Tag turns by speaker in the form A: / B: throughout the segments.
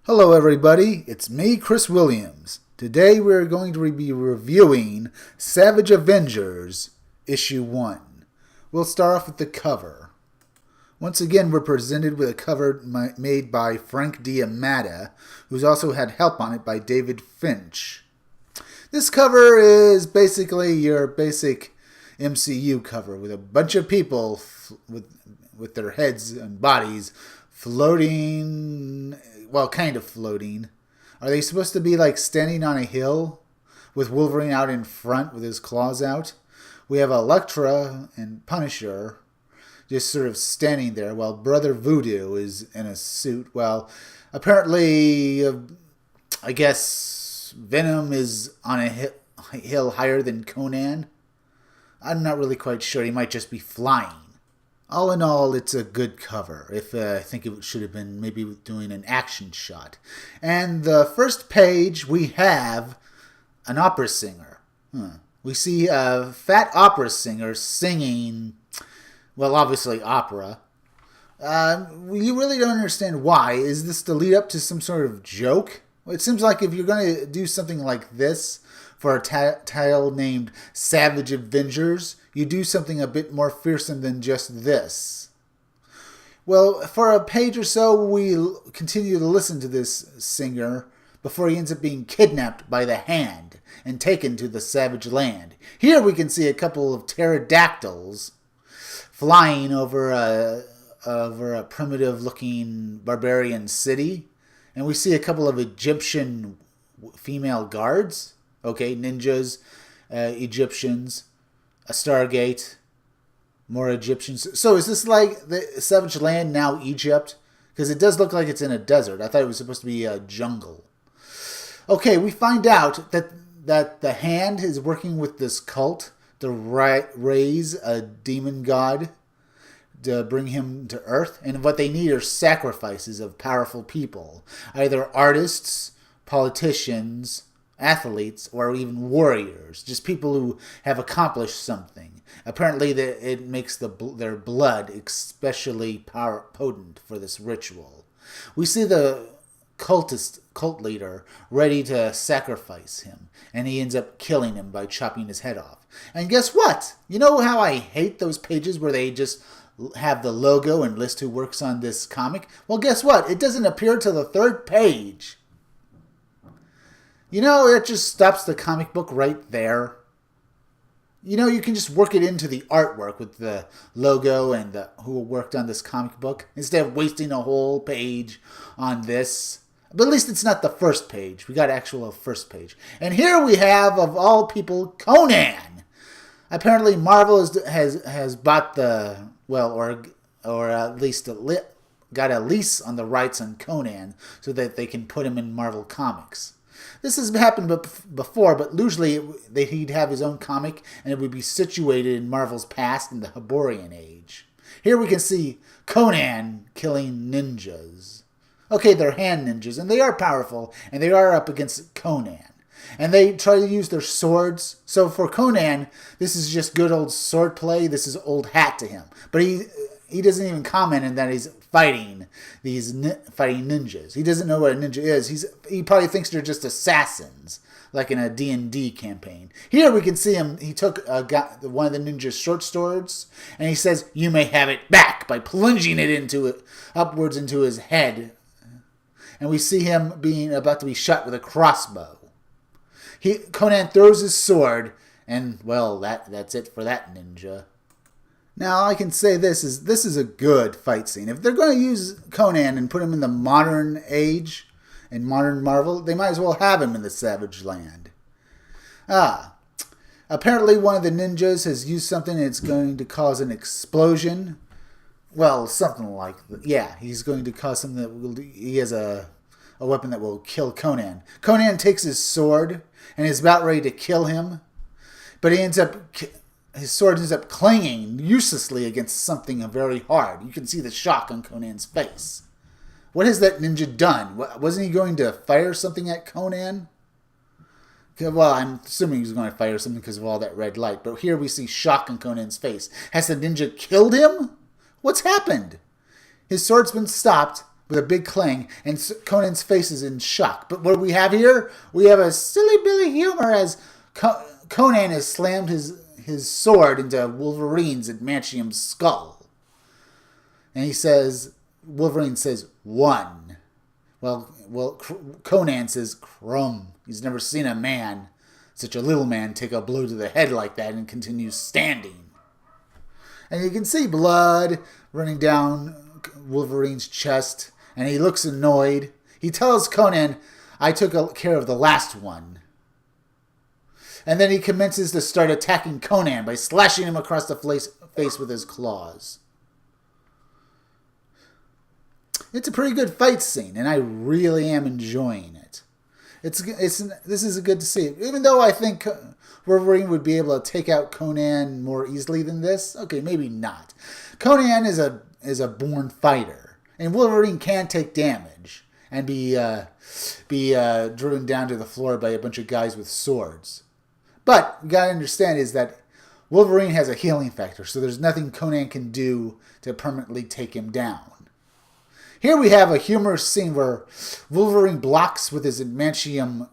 A: Hello everybody, it's me, Chris Williams. Today we're going to be reviewing Savage Avengers, Issue 1. We'll start off with the cover. Once again, we're presented with a cover made by Frank D'Amata, who's also had help on it by David Finch. This cover is basically your basic MCU cover with a bunch of people with their heads and bodies floating, well, kind of floating. Are they supposed to be like standing on a hill with Wolverine out in front with his claws out? We have Elektra and Punisher just sort of standing there while Brother Voodoo is in a suit. Well, apparently, I guess Venom is on a hill higher than Conan. I'm not really quite sure. He might just be flying. All in all, it's a good cover. I think it should have been maybe doing an action shot. And the first page, we have an opera singer. We see a fat opera singer singing, well, obviously opera. You really don't understand why. Is this the lead up to some sort of joke? It seems like if you're going to do something like this for a title named Savage Avengers, you do something a bit more fearsome than just this. Well, for a page or so, we continue to listen to this singer before he ends up being kidnapped by the Hand and taken to the Savage Land. Here we can see a couple of pterodactyls flying over a primitive-looking barbarian city. And we see a couple of Egyptian female guards. Okay, ninjas, Egyptians, a Stargate, more Egyptians. So is this like the Savage Land, now Egypt? Because it does look like it's in a desert. I thought it was supposed to be a jungle. Okay, we find out that the Hand is working with this cult to raise a demon god to bring him to Earth. And what they need are sacrifices of powerful people. Either artists, politicians, athletes, or even warriors, just people who have accomplished something. Apparently, it makes their blood especially potent for this ritual. We see the cult leader ready to sacrifice him, and he ends up killing him by chopping his head off. And guess what? You know how I hate those pages where they just have the logo and list who works on this comic? Well, guess what? It doesn't appear till the third page. You know, it just stops the comic book right there. You know, you can just work it into the artwork with the logo and who worked on this comic book instead of wasting a whole page on this. But at least it's not the first page. We got actual first page. And here we have, of all people, Conan. Apparently Marvel has bought the, well, or at least got a lease on the rights on Conan so that they can put him in Marvel Comics. This has happened before, but usually he'd have his own comic, and it would be situated in Marvel's past in the Hyborian Age. Here we can see Conan killing ninjas. Okay, they're hand ninjas, and they are powerful, and they are up against Conan. And they try to use their swords. So for Conan, this is just good old sword play. This is old hat to him. But he doesn't even comment on that he's fighting fighting ninjas. He doesn't know what a ninja is. He probably thinks they're just assassins, like in a D&D campaign. Here we can see him. He took one of the ninja's short swords, and he says, "You may have it back," by plunging it upwards into his head. And we see him being about to be shot with a crossbow. Conan throws his sword, and well, that's it for that ninja. Now, I can say this is a good fight scene. If they're going to use Conan and put him in the modern age, in modern Marvel, they might as well have him in the Savage Land. Apparently one of the ninjas has used something that's going to cause an explosion. Well, something like that. Yeah, he's going to cause something he has a weapon that will kill Conan. Conan takes his sword and is about ready to kill him, but his sword ends up clanging uselessly against something very hard. You can see the shock on Conan's face. What has that ninja done? Wasn't he going to fire something at Conan? Well, I'm assuming he was going to fire something because of all that red light. But here we see shock on Conan's face. Has the ninja killed him? What's happened? His sword's been stopped, with a big clang, and Conan's face is in shock. But what do we have here? We have a silly Billy humor as Conan has slammed his sword into Wolverine's adamantium skull. And he says, Wolverine says, 1. Well, Conan says, crumb. He's never seen a man, such a little man, take a blow to the head like that and continues standing. And you can see blood running down Wolverine's chest, and he looks annoyed. He tells Conan, I took care of the last one. And then he commences to start attacking Conan by slashing him across the face with his claws. It's a pretty good fight scene, and I really am enjoying it. This is good to see. Even though I think Wolverine would be able to take out Conan more easily than this, okay, maybe not. Conan is a born fighter, and Wolverine can take damage and be driven down to the floor by a bunch of guys with swords. But you gotta understand is that Wolverine has a healing factor, so there's nothing Conan can do to permanently take him down. Here we have a humorous scene where Wolverine blocks with his adamantium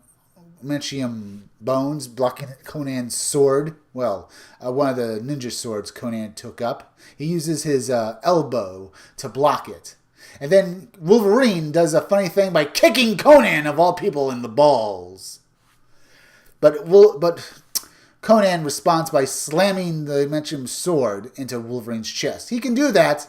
A: bones, blocking Conan's sword. Well, one of the ninja swords Conan took up. He uses his elbow to block it. And then Wolverine does a funny thing by kicking Conan, of all people, in the balls. But Conan responds by slamming the adamantium sword into Wolverine's chest. He can do that.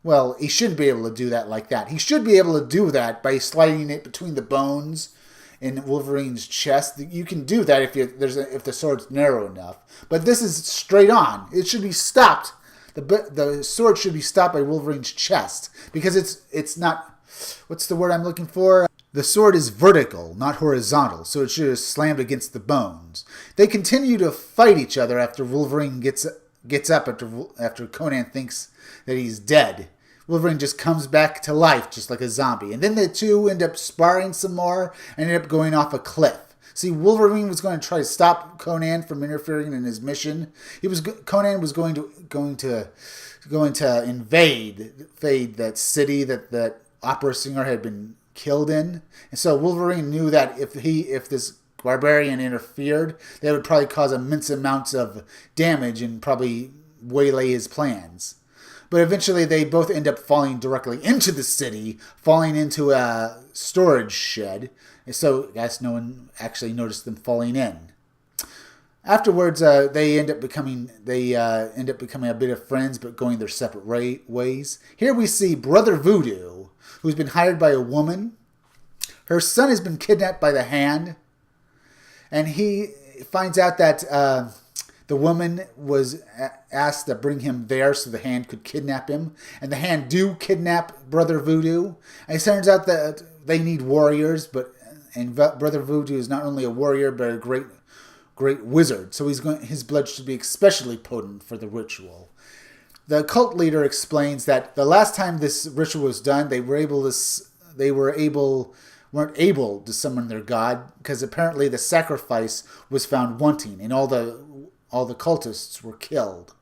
A: Well, he shouldn't be able to do that like that. He should be able to do that by sliding it between the bones in Wolverine's chest. You can do that if the sword's narrow enough. But this is straight on. It should be stopped. The sword should be stopped by Wolverine's chest because it's not. What's the word I'm looking for? The sword is vertical, not horizontal, so it should have slammed against the bones. They continue to fight each other after Wolverine gets up after Conan thinks that he's dead. Wolverine just comes back to life just like a zombie. And then the two end up sparring some more and end up going off a cliff. See, Wolverine was going to try to stop Conan from interfering in his mission. Conan was going to invade that city that opera singer had been killed in. And so Wolverine knew that if this barbarian interfered, that would probably cause immense amounts of damage and probably waylay his plans. But eventually they both end up falling directly into the city, falling into a storage shed. And so I guess no one actually noticed them falling in. Afterwards, they end up becoming a bit of friends, but going their separate ways. Here we see Brother Voodoo, who's been hired by a woman. Her son has been kidnapped by the Hand, and he finds out that the woman was asked to bring him there so the Hand could kidnap him. And the Hand do kidnap Brother Voodoo. And it turns out that they need warriors, and Brother Voodoo is not only a warrior, but a great wizard. So his blood should be especially potent for the ritual. The cult leader explains that the last time this ritual was done, they weren't able to summon their god because apparently the sacrifice was found wanting and all the cultists were killed.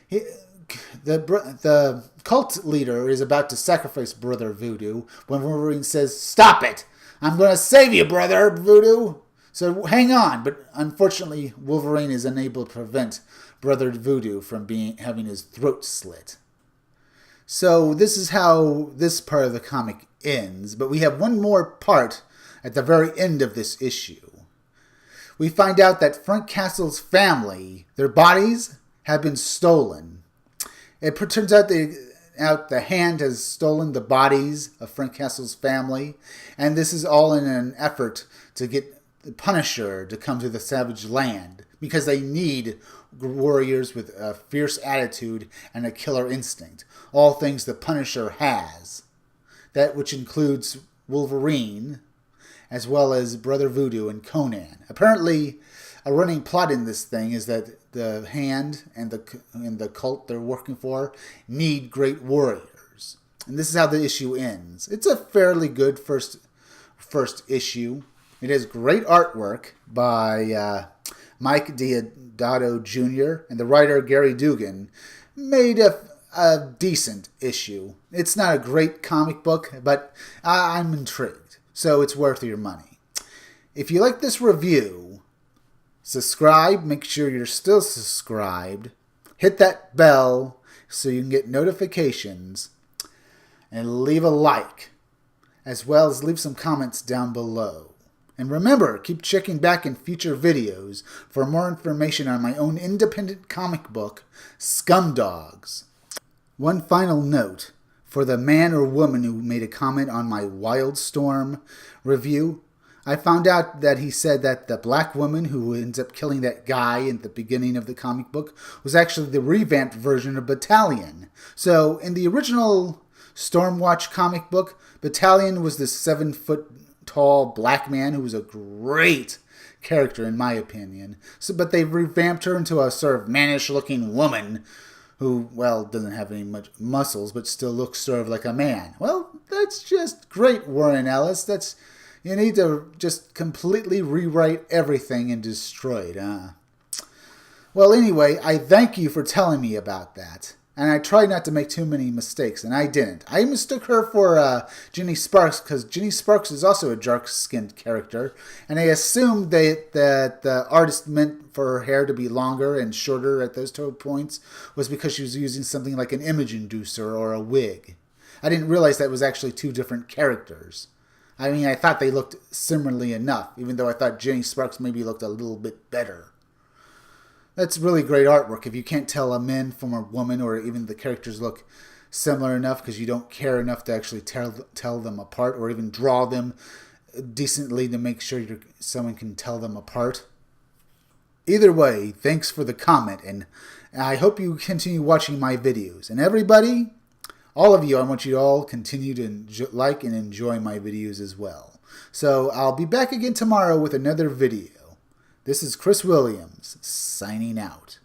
A: The cult leader is about to sacrifice Brother Voodoo when Wolverine says, "Stop it! I'm going to save you, Brother Voodoo! So hang on." But unfortunately, Wolverine is unable to prevent Brother Voodoo from having his throat slit. So this is how this part of the comic ends. But we have one more part at the very end of this issue. We find out that Frank Castle's family, their bodies have been stolen. It turns out the Hand has stolen the bodies of Frank Castle's family, and this is all in an effort to get the Punisher to come to the Savage Land, because they need warriors with a fierce attitude and a killer instinct, all things the Punisher has. That which includes Wolverine, as well as Brother Voodoo and Conan. Apparently, a running plot in this thing is that the Hand and the cult they're working for need great warriors. And this is how the issue ends. It's a fairly good first issue. It has great artwork by Mike Deodato Jr. and the writer Gary Dugan made a decent issue. It's not a great comic book, but I'm intrigued, so it's worth your money. If you like this review, subscribe, make sure you're still subscribed, hit that bell so you can get notifications, and leave a like, as well as leave some comments down below. And remember, keep checking back in future videos for more information on my own independent comic book, Scumdogs. One final note, for the man or woman who made a comment on my Wildstorm review, I found out that he said that the black woman who ends up killing that guy at the beginning of the comic book was actually the revamped version of Battalion. So in the original Stormwatch comic book, Battalion was this 7-foot-tall black man who was a great character in my opinion. But they revamped her into a sort of mannish-looking woman who, well, doesn't have any much muscles, but still looks sort of like a man. Well, that's just great, Warren Ellis. You need to just completely rewrite everything and destroy it, huh? Well, anyway, I thank you for telling me about that. And I tried not to make too many mistakes, and I didn't. I mistook her for Ginny Sparks, because Ginny Sparks is also a dark-skinned character. And I assumed that the artist meant for her hair to be longer and shorter at those toe points was because she was using something like an image inducer or a wig. I didn't realize that was actually two different characters. I mean, I thought they looked similarly enough, even though I thought Ginny Sparks maybe looked a little bit better. That's really great artwork. If you can't tell a man from a woman, or even the characters look similar enough because you don't care enough to actually tell them apart, or even draw them decently to make sure someone can tell them apart. Either way, thanks for the comment, and I hope you continue watching my videos. And everybody, all of you, I want you to all continue to like and enjoy my videos as well. So I'll be back again tomorrow with another video. This is Chris Williams, signing out.